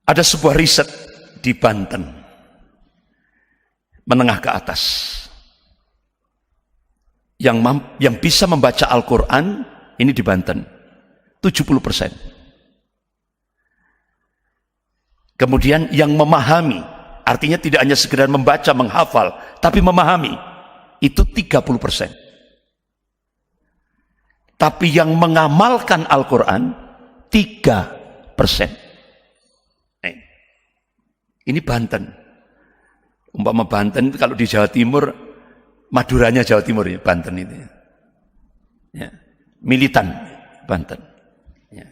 Ada sebuah riset di Banten, menengah ke atas, yang bisa membaca Al-Quran, ini di Banten, 70%. Kemudian yang memahami, artinya tidak hanya sekedar membaca, menghafal, tapi memahami, itu 30%. Tapi yang mengamalkan Al-Quran, 3%. Ini Banten. Umpama Banten itu kalau di Jawa Timur, Maduranya Jawa Timur ya, Banten itu. Ya. Militan Banten. Ya.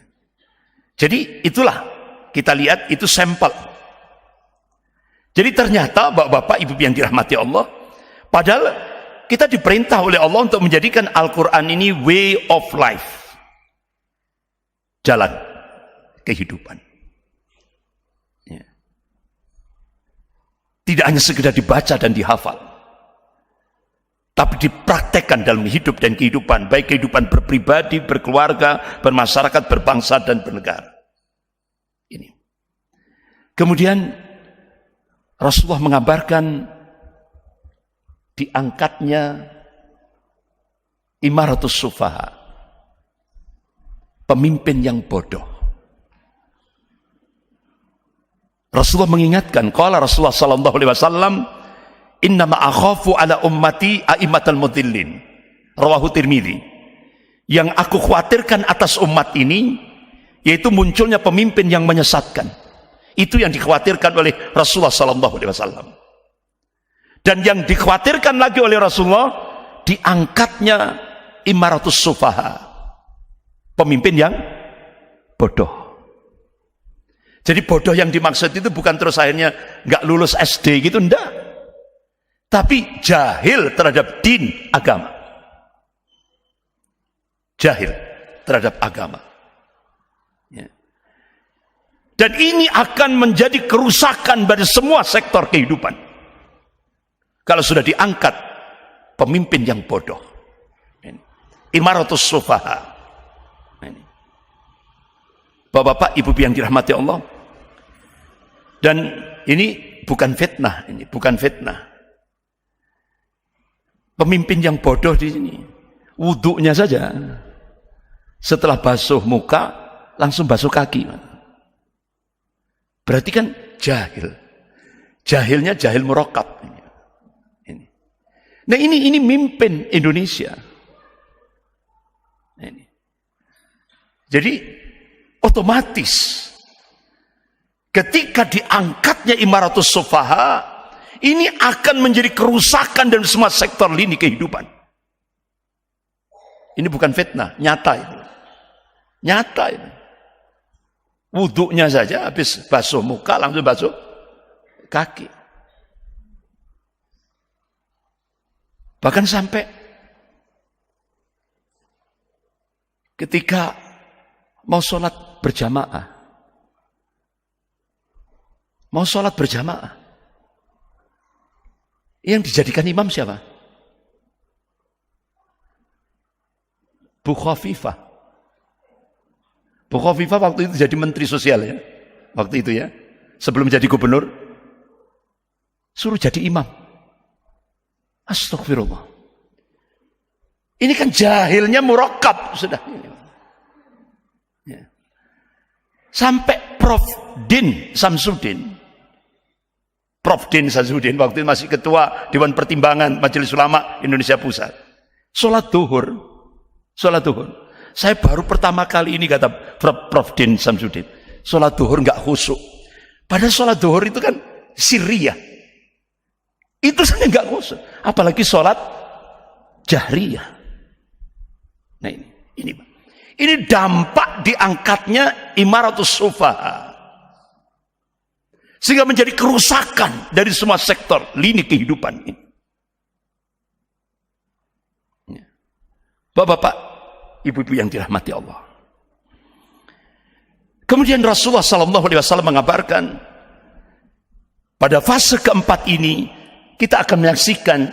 Jadi itulah kita lihat itu sampel. Jadi ternyata bapak-bapak, ibu yang dirahmati Allah, padahal kita diperintah oleh Allah untuk menjadikan Al-Quran ini way of life. Jalan kehidupan. Tidak hanya sekedar dibaca dan dihafal, tapi dipraktekkan dalam hidup dan kehidupan, baik kehidupan berpribadi, berkeluarga, bermasyarakat, berbangsa, dan bernegara. Ini. Kemudian Rasulullah mengabarkan diangkatnya Imaratus Sufaha, pemimpin yang bodoh. Rasulullah mengingatkan, qala Rasulullah sallallahu alaihi wasallam, innama akhafu ala ummati a'immatal mudhillin. Rawahu Tirmidzi. Yang aku khawatirkan atas umat ini yaitu munculnya pemimpin yang menyesatkan. Itu yang dikhawatirkan oleh Rasulullah sallallahu alaihi wasallam. Dan yang dikhawatirkan lagi oleh Rasulullah, diangkatnya Imaratus Sufaha, pemimpin yang bodoh. Jadi bodoh yang dimaksud itu bukan terus akhirnya nggak lulus SD gitu, enggak. Tapi jahil terhadap din agama. Jahil terhadap agama. Ya. Dan ini akan menjadi kerusakan pada semua sektor kehidupan. Kalau sudah diangkat pemimpin yang bodoh. Imaratus Sufaha. Bapak-bapak, ibu yang dirahmati Allah. Dan ini bukan fitnah, ini bukan fitnah. Pemimpin yang bodoh di sini, wudhunya saja, setelah basuh muka, langsung basuh kaki. Berarti kan jahil. Jahilnya jahil murakkab. Ini. Nah ini mimpin Indonesia. Ini. Jadi otomatis ketika diangkatnya Imaratus Sufaha, ini akan menjadi kerusakan dalam semua sektor lini kehidupan. Ini bukan fitnah, nyata itu. Nyata itu. Wudhunya saja habis basuh muka langsung basuh kaki. Bahkan sampai ketika mau sholat berjamaah, yang dijadikan imam siapa? Bu Khofifah. Bu Khofifah waktu itu jadi menteri sosial ya, waktu itu ya, sebelum jadi gubernur, suruh jadi imam. Astagfirullah. Ini kan jahilnya murakkab sudah. Ya. Sampai Prof. Din Samsudin waktu itu masih ketua Dewan Pertimbangan Majelis Ulama Indonesia Pusat. Sholat duhur. Saya baru pertama kali ini kata Prof. Din Samsudin, sholat duhur nggak khusyuk. Padahal sholat duhur itu kan sirriyah. Itu saja nggak khusyuk. Apalagi sholat jahriyah. Nah ini dampak diangkatnya Imaratus Sufaha. Sehingga menjadi kerusakan dari semua sektor lini kehidupan ini. Bapak-bapak, ibu-ibu yang dirahmati Allah. Kemudian Rasulullah SAW mengabarkan, pada fase keempat ini, kita akan menyaksikan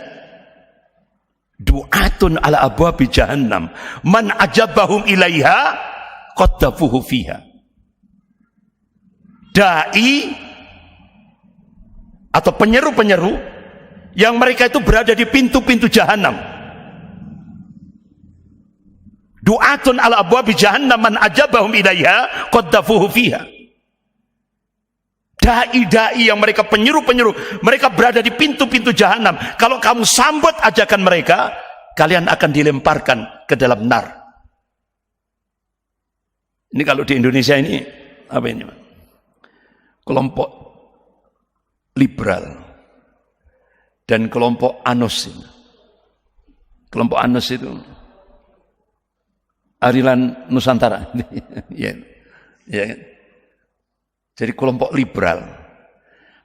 du'atun ala abwabi jahannam, man ajabahum ilaiha qaddafuhu fiha. dai atau penyeru-penyeru yang mereka itu berada di pintu-pintu jahanam. Du'atun ala abwabi jahannam man ajabahum ilaiha qaddafuhu fiha. Dai-dai yang mereka penyeru-penyeru, mereka berada di pintu-pintu jahanam. Kalau kamu sambut ajakan mereka, kalian akan dilemparkan ke dalam nar. Ini kalau di Indonesia ini apa ini? Kelompok liberal dan kelompok ANUS. Kelompok ANUS itu Arilan Nusantara. Ya. Ya. Jadi kelompok liberal.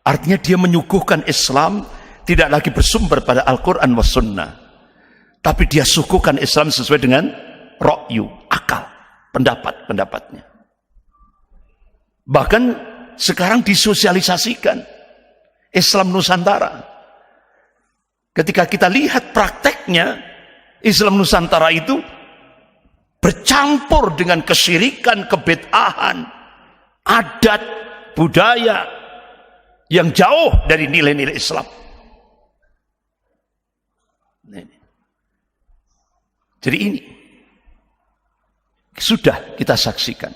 Artinya dia menyuguhkan Islam tidak lagi bersumber pada Al-Quran was sunnah, tapi dia suguhkan Islam sesuai dengan ra'yu, akal, pendapat-pendapatnya. Bahkan sekarang disosialisasikan Islam Nusantara. Ketika kita lihat prakteknya, Islam Nusantara itu bercampur dengan kesyirikan, kebid'ahan, adat, budaya yang jauh dari nilai-nilai Islam. Jadi ini sudah kita saksikan.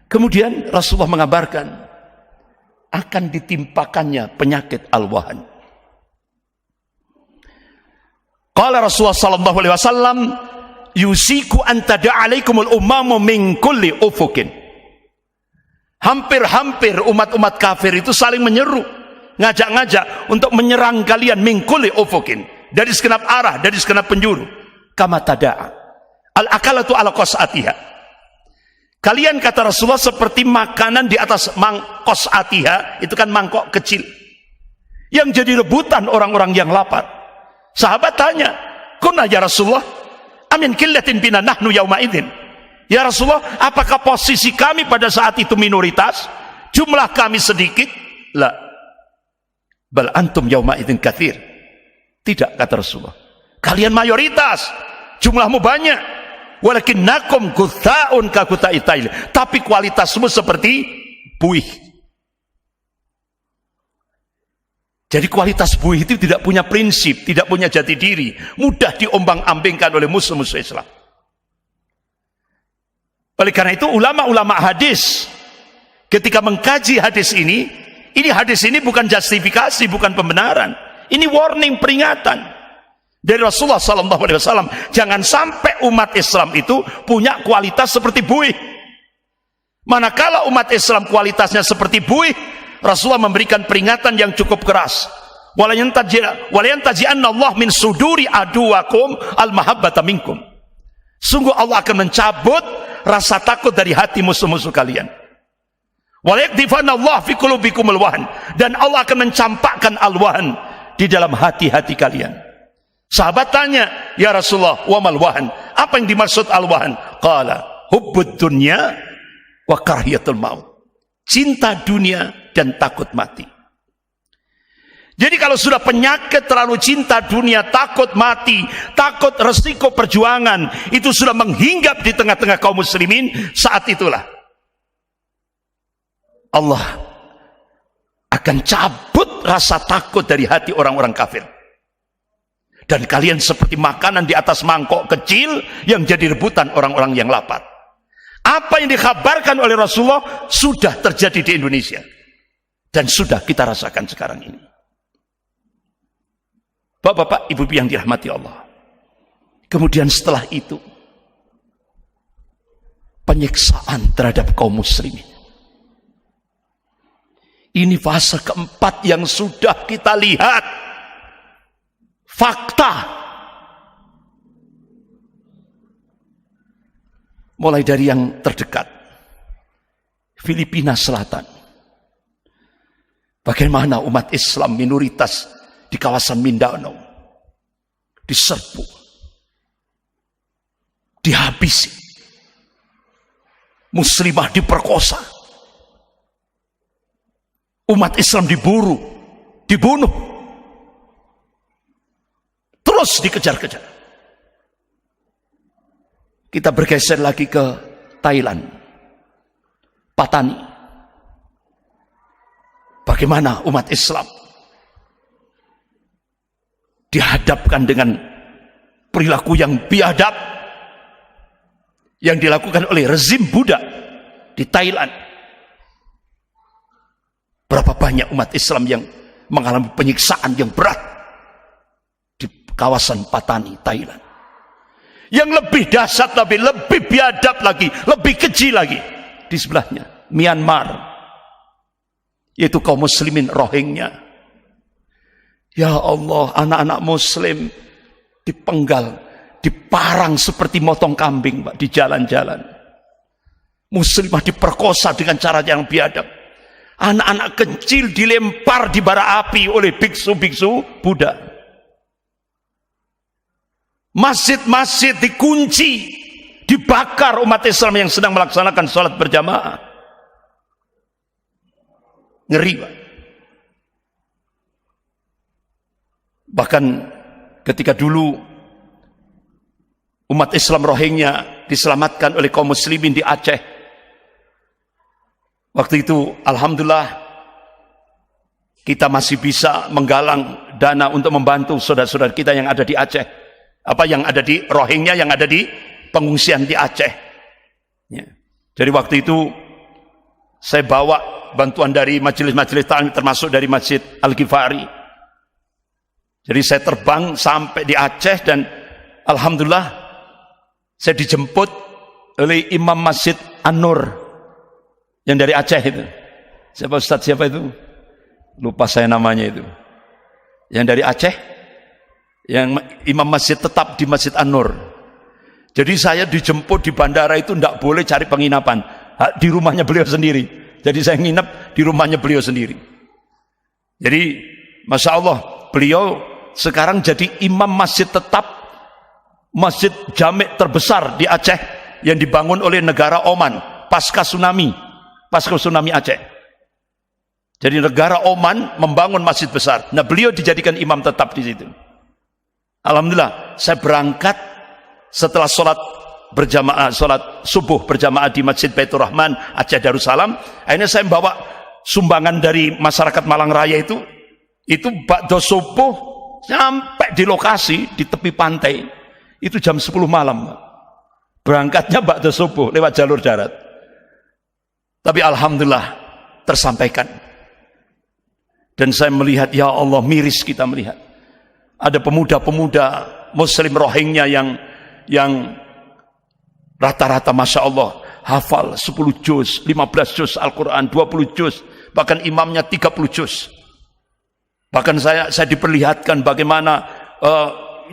Kemudian Rasulullah mengabarkan akan ditimpakannya penyakit al-wahan. Qala Rasulullah sallallahu alaihi wasallam, yusiku an tada'alaikumul umamu min kulli ufukin. Hampir-hampir umat-umat kafir itu saling menyeru, ngajak-ngajak untuk menyerang kalian min kulli ufukin, dari segenap arah, dari segenap penjuru. Kama tada'a al-akalatu ala qas'atiha. Kalian, kata Rasulullah, seperti makanan di atas qas'atiha, itu kan mangkok kecil yang jadi rebutan orang-orang yang lapar. Sahabat tanya, "Kunna ya Rasulullah, amin qillatin bina nahnu yauma idzin." Ya Rasulullah, apakah posisi kami pada saat itu minoritas? Jumlah kami sedikit? La. Bal antum yauma idzin katsir. Tidak, kata Rasulullah. Kalian mayoritas, jumlahmu banyak. Walakinnakum gutha'un ka gutha'it tail. Tapi kualitasmu seperti buih. Jadi kualitas buih itu tidak punya prinsip, tidak punya jati diri, mudah diombang-ambingkan oleh musuh-musuh Islam. Oleh karena itu ulama-ulama hadis ketika mengkaji hadis ini bukan justifikasi, bukan pembenaran. Ini warning, peringatan dari Rasulullah sallallahu alaihi wasallam. Jangan sampai umat Islam itu punya kualitas seperti buih. Manakala umat Islam kualitasnya seperti buih, Rasulullah memberikan peringatan yang cukup keras. Walayantaji'anna Allah min suduri aduwakum al-mahabbata minkum. Sungguh Allah akan mencabut rasa takut dari hati musuh-musuh kalian. Walayakdifanna Allah fi qulubikumul wahn, dan Allah akan mencampakkan al-wahn di dalam hati-hati kalian. Sahabat tanya, "Ya Rasulullah, wa mal wahn?" Apa yang dimaksud al-wahn? Qala, hubbud dunya wa karahiyatul maut. Cinta dunia dan takut mati. Jadi kalau sudah penyakit terlalu cinta dunia, takut mati, takut resiko perjuangan, itu sudah menghinggap di tengah-tengah kaum muslimin, saat itulah Allah akan cabut rasa takut dari hati orang-orang kafir. Dan kalian seperti makanan di atas mangkok kecil yang jadi rebutan orang-orang yang lapar. Apa yang dikhabarkan oleh Rasulullah sudah terjadi di Indonesia. Dan sudah kita rasakan sekarang ini. Bapak-bapak, ibu-ibu yang dirahmati Allah. Kemudian setelah itu, penyiksaan terhadap kaum muslimin. Ini fase keempat yang sudah kita lihat. Fakta. Mulai dari yang terdekat. Filipina Selatan. Bagaimana umat Islam minoritas di kawasan Mindanao diserbu, dihabisi, muslimah diperkosa, umat Islam diburu, dibunuh, terus dikejar-kejar. Kita bergeser lagi ke Thailand, Patani. bagaimana umat Islam dihadapkan dengan perilaku yang biadab yang dilakukan oleh rezim Buddha di Thailand. Berapa banyak umat Islam yang mengalami penyiksaan yang berat di kawasan Patani, Thailand. Yang lebih dahsyat lagi, lebih biadab lagi, lebih keji lagi di sebelahnya, Myanmar, yaitu kaum muslimin Rohingya. Ya Allah, anak-anak muslim dipenggal, diparang seperti motong kambing, Pak, di jalan-jalan. Muslimah diperkosa dengan cara yang biadab. Anak-anak kecil dilempar di bara api oleh biksu-biksu Buddha. Masjid-masjid dikunci, dibakar umat Islam yang sedang melaksanakan sholat berjamaah. Ngeri, Pak. Bahkan ketika dulu umat Islam Rohingya diselamatkan oleh kaum muslimin di Aceh, waktu itu alhamdulillah kita masih bisa menggalang dana untuk membantu saudara-saudara kita yang ada di Aceh, yang ada di Rohingya, yang ada di pengungsian di Aceh. Ya. Jadi waktu itu saya bawa bantuan dari majelis-majelis taklim, termasuk dari Masjid Al-Ghifari. Jadi saya terbang sampai di Aceh dan alhamdulillah saya dijemput oleh Imam Masjid An-Nur yang dari Aceh itu. Siapa Ustadz siapa itu? Lupa saya namanya itu. Yang dari Aceh, yang Imam Masjid tetap di Masjid An-Nur. Jadi saya dijemput di bandara itu tidak boleh cari penginapan, di rumahnya beliau sendiri. Jadi saya nginep di rumahnya beliau sendiri. Jadi Masya Allah, beliau sekarang jadi imam masjid tetap, masjid jamek terbesar di Aceh yang dibangun oleh negara Oman pasca tsunami Aceh. Jadi negara Oman membangun masjid besar. Nah, beliau dijadikan imam tetap di situ. Alhamdulillah, saya berangkat setelah sholat berjamaah, sholat subuh berjamaah di Masjid Baitur Rahman Aceh Darussalam. Akhirnya saya membawa sumbangan dari masyarakat Malang Raya itu ba'da subuh sampai di lokasi di tepi pantai itu jam 10 malam. Berangkatnya ba'da subuh lewat jalur darat. Tapi alhamdulillah tersampaikan. Dan saya melihat, ya Allah, miris kita melihat ada pemuda-pemuda muslim Rohingya yang rata-rata Masya Allah hafal 10 juz, 15 juz Al-Quran, 20 juz, bahkan imamnya 30 juz. Bahkan saya diperlihatkan bagaimana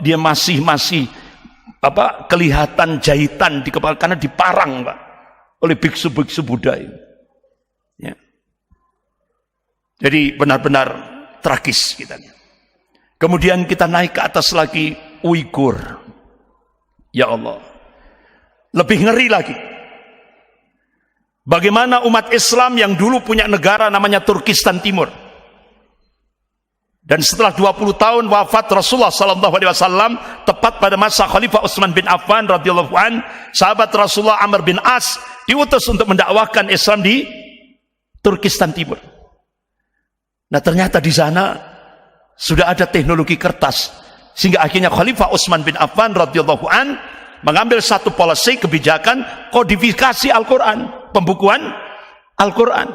dia masih kelihatan jahitan di kepala karena diparang, Pak, oleh biksu-biksu Buddha ini. Ya. Jadi benar-benar tragis kita. Kemudian kita naik ke atas lagi, Uighur. Ya Allah, lebih ngeri lagi. Bagaimana umat Islam yang dulu punya negara namanya Turkistan Timur, dan setelah 20 tahun wafat Rasulullah sallallahu alaihi wasallam, tepat pada masa Khalifah Utsman bin Affan radhiyallahu an, sahabat Rasulullah Amr bin As diutus untuk mendakwahkan Islam di Turkistan Timur. Nah, ternyata di sana sudah ada teknologi kertas, sehingga akhirnya Khalifah Utsman bin Affan radhiyallahu an mengambil satu policy kebijakan kodifikasi Al-Quran, pembukuan Al-Quran.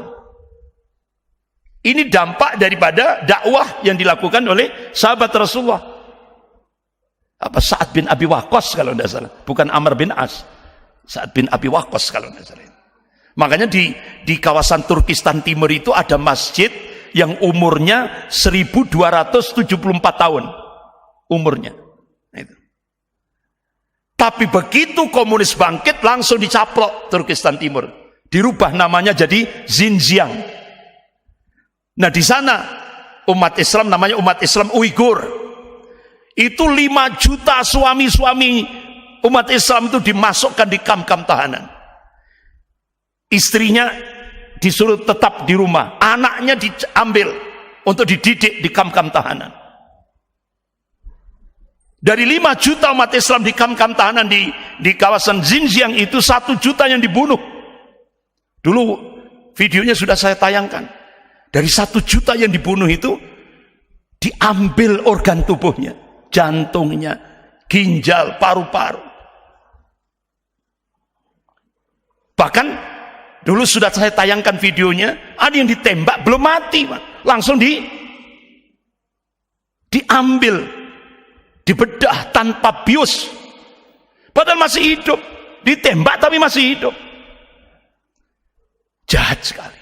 Ini dampak daripada dakwah yang dilakukan oleh sahabat Rasulullah. Sa'ad bin Abi Waqqas kalau tidak salah, bukan Amr bin As. Sa'ad bin Abi Waqqas kalau tidak salah. Makanya di kawasan Turkistan Timur itu ada masjid yang umurnya 1274 tahun umurnya. Nah, itu. Tapi begitu komunis bangkit langsung dicaplok Turkistan Timur, dirubah namanya jadi Xinjiang. Nah, di sana umat Islam namanya umat Islam Uighur. Itu 5 juta suami-suami umat Islam itu dimasukkan di kamp-kamp tahanan. Istrinya disuruh tetap di rumah, anaknya diambil untuk dididik di kamp-kamp tahanan. Dari 5 juta umat Islam di kamp-kamp tahanan di kawasan Xinjiang itu 1 juta yang dibunuh. Dulu videonya sudah saya tayangkan. Dari 1 juta yang dibunuh itu, diambil organ tubuhnya, jantungnya, ginjal, paru-paru. Bahkan dulu sudah saya tayangkan videonya, ada yang ditembak belum mati, langsung diambil, dibedah tanpa bius, padahal masih hidup, ditembak tapi masih hidup. Jahat sekali.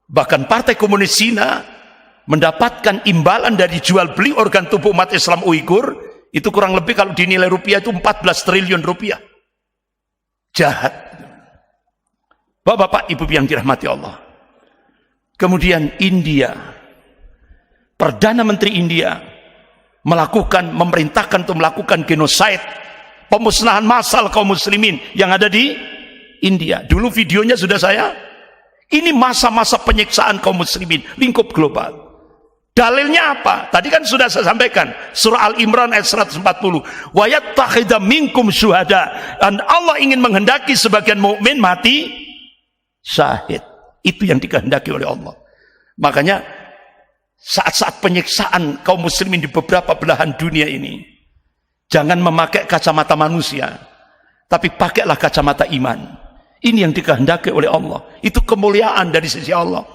Bahkan Partai Komunis Cina mendapatkan imbalan dari jual beli organ tubuh umat Islam Uighur, itu kurang lebih kalau dinilai rupiah itu 14 triliun rupiah. Jahat. Bapak-bapak, ibu yang dirahmati Allah. Kemudian India, Perdana Menteri India memerintahkan untuk melakukan genosida, pemusnahan massal kaum muslimin yang ada di India. Dulu videonya sudah saya. Ini masa-masa penyiksaan kaum muslimin lingkup global. Dalilnya apa? Tadi kan sudah saya sampaikan, surah Al-Imran ayat 140. Wa yattakhidha minkum syuhada. Dan Allah ingin menghendaki sebagian mukmin mati syahid. Itu yang dikehendaki oleh Allah. Makanya saat-saat penyiksaan kaum muslimin di beberapa belahan dunia ini, jangan memakai kacamata manusia, tapi pakailah kacamata iman. Ini yang dikehendaki oleh Allah. Itu kemuliaan dari sisi Allah.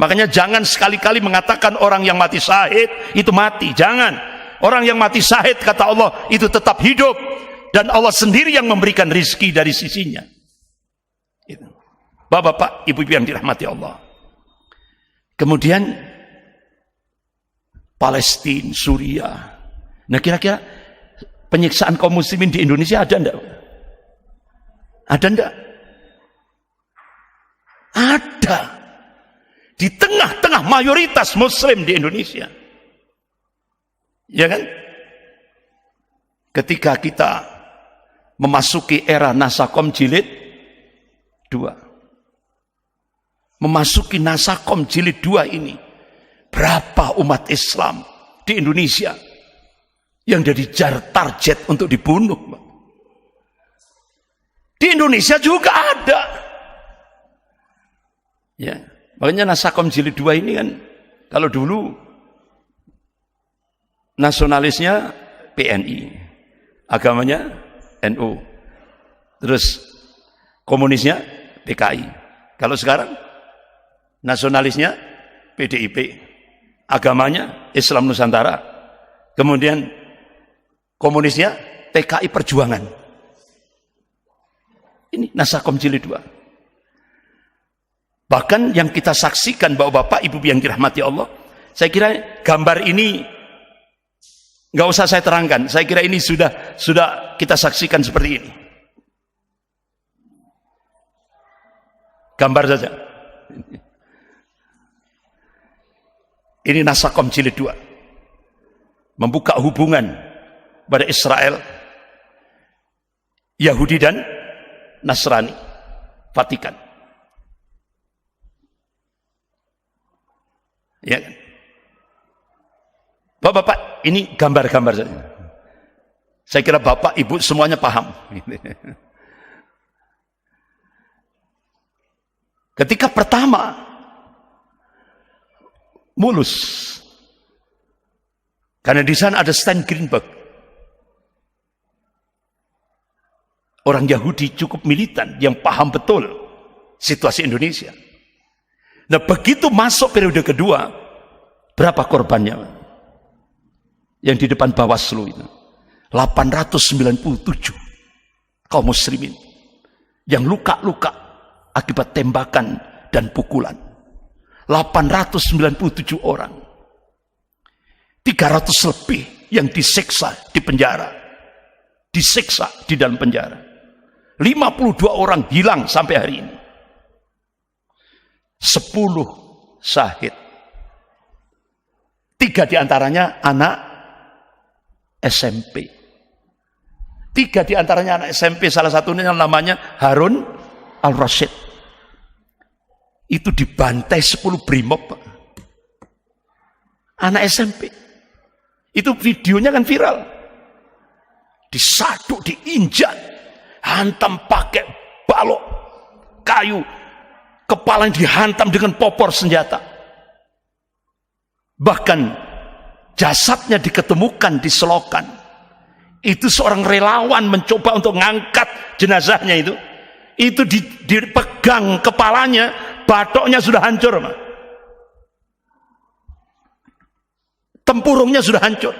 Makanya jangan sekali-kali mengatakan orang yang mati syahid itu mati. Jangan. Orang yang mati syahid, kata Allah, itu tetap hidup. Dan Allah sendiri yang memberikan rizki dari sisinya. Bapak-bapak, ibu-ibu yang dirahmati Allah. Kemudian Palestina, Suriah. Nah, kira-kira penyiksaan kaum muslimin di Indonesia ada enggak? Ada enggak? Ada. Di tengah-tengah mayoritas muslim di Indonesia. Ya kan? Ketika kita memasuki era Nasakom jilid 2. Memasuki Nasakom jilid 2 ini, berapa umat Islam di Indonesia yang jadi target untuk dibunuh? Di Indonesia juga ada. Ya, makanya Nasakom jilid 2 ini kan, kalau dulu nasionalisnya PNI, agamanya NU, terus komunisnya PKI. Kalau sekarang nasionalisnya PDIP, agamanya Islam Nusantara, kemudian komunisnya PKI Perjuangan. Ini Nasakom jilid 2. Bahkan yang kita saksikan, bapak-bapak, ibu yang dirahmati Allah, saya kira gambar ini nggak usah saya terangkan. Saya kira ini sudah kita saksikan seperti ini. Gambar saja. Ini Nasakom jilid 2. Membuka hubungan pada Israel, Yahudi dan Nasrani, Vatikan. Ya kan? Bapak-bapak, ini gambar-gambar saja. Saya kira bapak, ibu semuanya paham. Ketika pertama mulus, karena di sana ada Stan Greenberg, orang Yahudi cukup militan yang paham betul situasi Indonesia. Nah, begitu masuk periode kedua, berapa korbannya? Yang di depan Bawaslu itu 897 kaum muslimin yang luka-luka akibat tembakan dan pukulan. 897 orang. 300 lebih yang disiksa di penjara. Disiksa di dalam penjara. 52 orang hilang sampai hari ini. 10 syahid. 3 diantaranya anak SMP. 3 diantaranya anak SMP, salah satunya namanya Harun Al-Rashid. Itu dibantai 10 brimob. Anak SMP. Itu videonya kan viral. Disaduk, diinjak, hantam pakai balok kayu, kepala yang dihantam dengan popor senjata. Bahkan jasadnya diketemukan di selokan. Itu seorang relawan mencoba untuk mengangkat jenazahnya itu. Itu dipegang kepalanya, batoknya sudah hancur. Tempurungnya sudah hancur.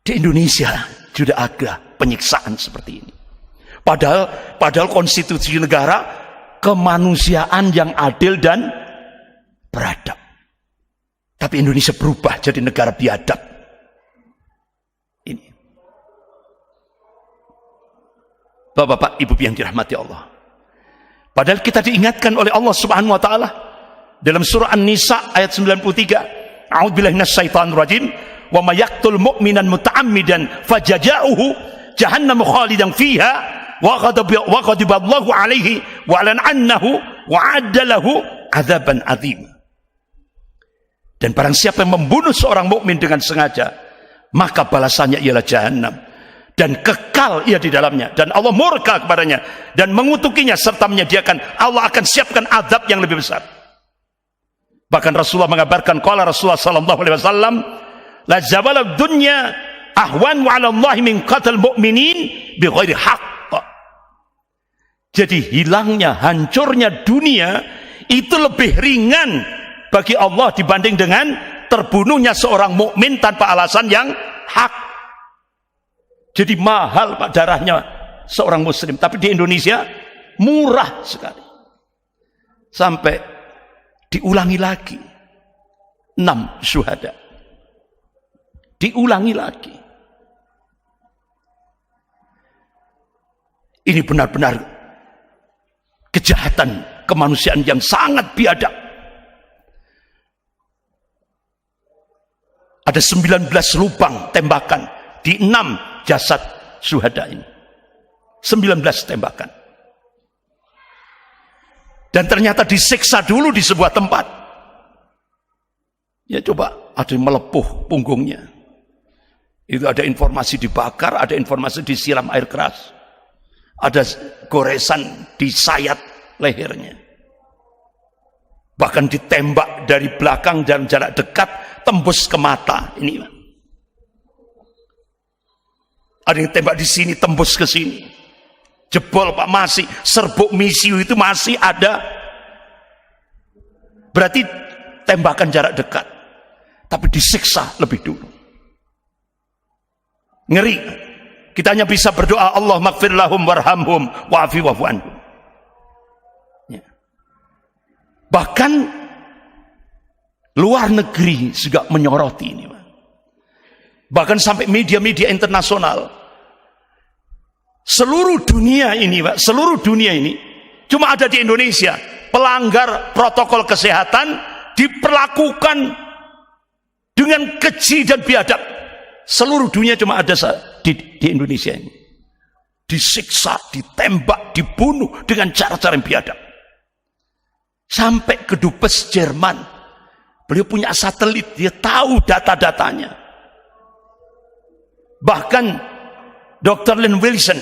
Di Indonesia sudah ada penyiksaan seperti ini. Padahal konstitusi negara kemanusiaan yang adil dan beradab. Tapi Indonesia berubah jadi negara biadab. Ini. Bapak-bapak, ibu yang dirahmati Allah. Padahal kita diingatkan oleh Allah Subhanahu wa taala dalam surah An-Nisa ayat 93. A'udzubillahi minasyaitonir rajim. Wa may yaqtul mu'minan muta'ammidan fajaza'uhu jahannam khalidan fiha wa ghadiballahu alaihi wa lan'annahu wa 'adda lahu 'adzaban 'adzim. Dan barang siapa yang membunuh seorang mukmin dengan sengaja, maka balasannya ialah jahanam dan kekal ia di dalamnya, dan Allah murka kepadanya dan mengutukinya serta menyediakan, Allah akan siapkan azab yang lebih besar. Bahkan Rasulullah mengabarkan, qala Rasulullah sallallahu alaihi wasallam, la zawalad dunya ahwan wa 'ala Allah min qatal mu'minin bighairi haqq. Jadi hilangnya, hancurnya dunia itu lebih ringan bagi Allah dibanding dengan terbunuhnya seorang mukmin tanpa alasan yang hak. Jadi mahal Pak darahnya seorang muslim, tapi di Indonesia murah sekali. Sampai diulangi lagi 6 syuhada. Diulangi lagi. Ini benar-benar kejahatan kemanusiaan yang sangat biadab. Ada 19 lubang tembakan di 6 jasad syuhada ini. 19 tembakan. Dan ternyata disiksa dulu di sebuah tempat. Ya coba, ada yang melepuh punggungnya. Itu ada informasi dibakar, ada informasi disiram air keras. Ada goresan di sayat lehernya. Bahkan ditembak dari belakang dan jarak dekat, tembus ke mata. Ini ada yang tembak di sini, tembus ke sini. Jebol Pak, masih serbuk misiu itu masih ada. Berarti tembakan jarak dekat, tapi disiksa lebih dulu. Ngeri. Kita hanya bisa berdoa, Allah maghfir lahum warhamhum wa'afi wa'fu anhum. Ya. Bahkan luar negeri juga menyoroti ini. Bahkan sampai media-media internasional, seluruh dunia ini Pak, seluruh dunia ini cuma ada di Indonesia pelanggar protokol kesehatan diperlakukan dengan keji dan biadab. Seluruh dunia cuma ada di Indonesia ini. Disiksa, ditembak, dibunuh dengan cara-cara yang biadab. Sampai ke Dubes Jerman, beliau punya satelit, dia tahu data-datanya. Bahkan Dr. Lynn Wilson,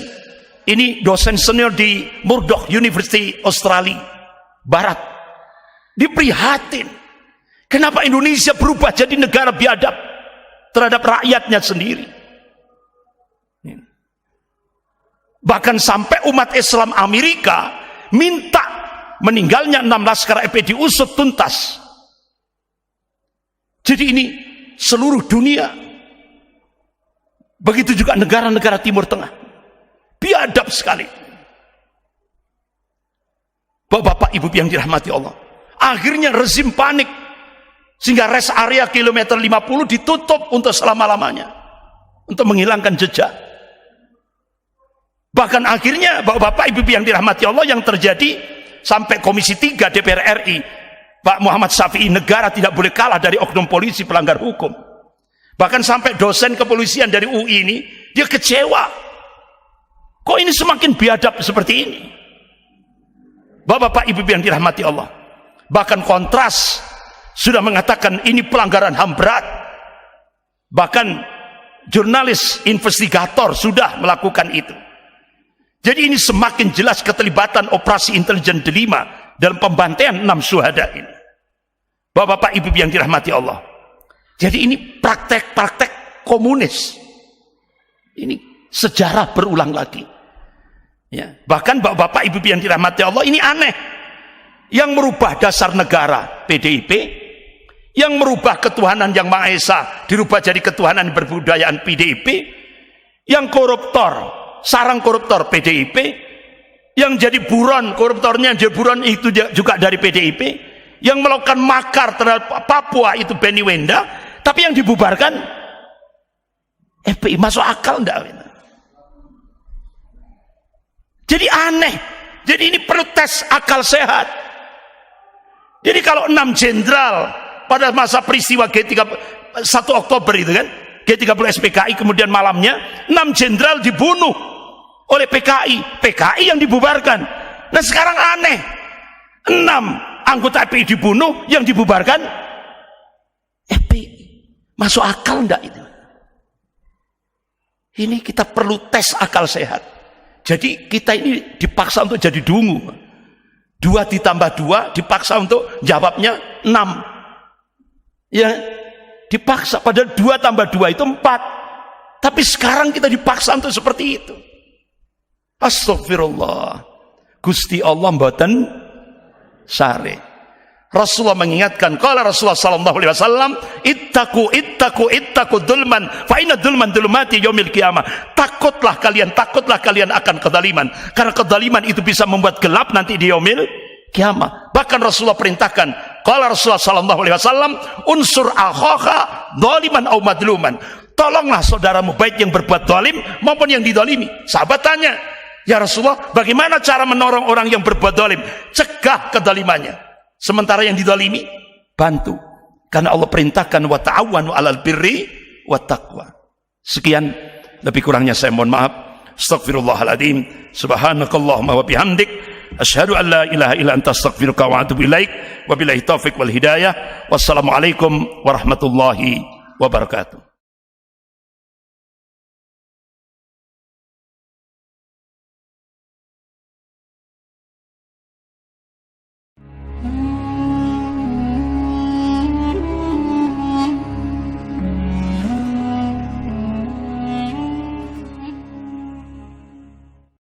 ini dosen senior di Murdoch University Australia Barat, diprihatin kenapa Indonesia berubah jadi negara biadab terhadap rakyatnya sendiri. Bahkan sampai umat Islam Amerika minta meninggalnya 6 laskar FPI diusut tuntas. Jadi ini seluruh dunia. Begitu juga negara-negara Timur Tengah. Biadab sekali. Bapak-bapak, ibu yang dirahmati Allah. Akhirnya rezim panik. Sehingga rest area kilometer 50 ditutup untuk selama-lamanya. Untuk menghilangkan jejak. Bahkan akhirnya bapak-bapak, ibu yang dirahmati Allah, yang terjadi sampai Komisi 3 DPR RI, Pak Muhammad Syafi'i, negara tidak boleh kalah dari oknum polisi pelanggar hukum. Bahkan sampai dosen kepolisian dari UI ini, dia kecewa. Kok ini semakin biadab seperti ini? Bapak-bapak, ibu yang dirahmati Allah. Bahkan Kontras sudah mengatakan ini pelanggaran HAM berat. Bahkan jurnalis investigator sudah melakukan itu. Jadi ini semakin jelas keterlibatan operasi intelijen Delima dalam pembantaian 6 syuhada ini. Bapak-bapak ibu yang dirahmati Allah. Jadi ini praktek-praktek komunis. Ini sejarah berulang lagi. Ya, bahkan bapak-bapak ibu yang dirahmati Allah, ini aneh. Yang merubah dasar negara PDIP, yang merubah ketuhanan yang Maha Esa dirubah jadi ketuhanan berbudayaan PDIP, yang koruptor, sarang koruptor PDIP, yang jadi buron, koruptornya jadi buron itu juga dari PDIP, yang melakukan makar terhadap Papua itu Benny Wenda, tapi yang dibubarkan FPI. Masuk akal enggak? Jadi aneh. Jadi ini perlu tes akal sehat. Jadi kalau 6 jenderal pada masa peristiwa G30 1 Oktober itu kan, G30 SPKI, kemudian malamnya 6 jenderal dibunuh oleh PKI yang dibubarkan. Nah sekarang aneh, 6 anggota FPI dibunuh, yang dibubarkan FPI. Masuk akal enggak itu? Ini kita perlu tes akal sehat. Jadi kita ini dipaksa untuk jadi dungu. 2 ditambah 2 dipaksa untuk jawabnya 6. Ya, dipaksa. Padahal 2 tambah 2 itu 4. Tapi sekarang kita dipaksa untuk seperti itu. Astagfirullah. Gusti Allah mboten sare. Rasulullah mengingatkan, qala Rasulullah sallallahu alaihi wasallam, ittaqu dzulman fa inna dzulman dzulumati yaumil qiyamah. Takutlah kalian akan kezaliman, karena kezaliman itu bisa membuat gelap nanti di yaumil qiyamah. Bahkan Rasulullah perintahkan, qala Rasulullah sallallahu alaihi wasallam, unsur akhaka dzaliman aw madluman. Tolonglah saudaramu baik yang berbuat zalim maupun yang dizalimi. Sahabat tanya, ya Rasulullah, bagaimana cara menolong orang yang berbuat zalim? Cegah kezalimannya. Sementara yang dizalimi, bantu. Karena Allah perintahkan wa ta'awanu 'alal birri wat taqwa. Sekian, lebih kurangnya saya mohon maaf. Astaghfirullahaladzim. Subhanakallahumma wa bihamdik, asyhadu an la ilaha illa anta astaghfiruka wa atubu ilaik. Wabillahi taufiq wal hidayah. Wassalamualaikum warahmatullahi wabarakatuh.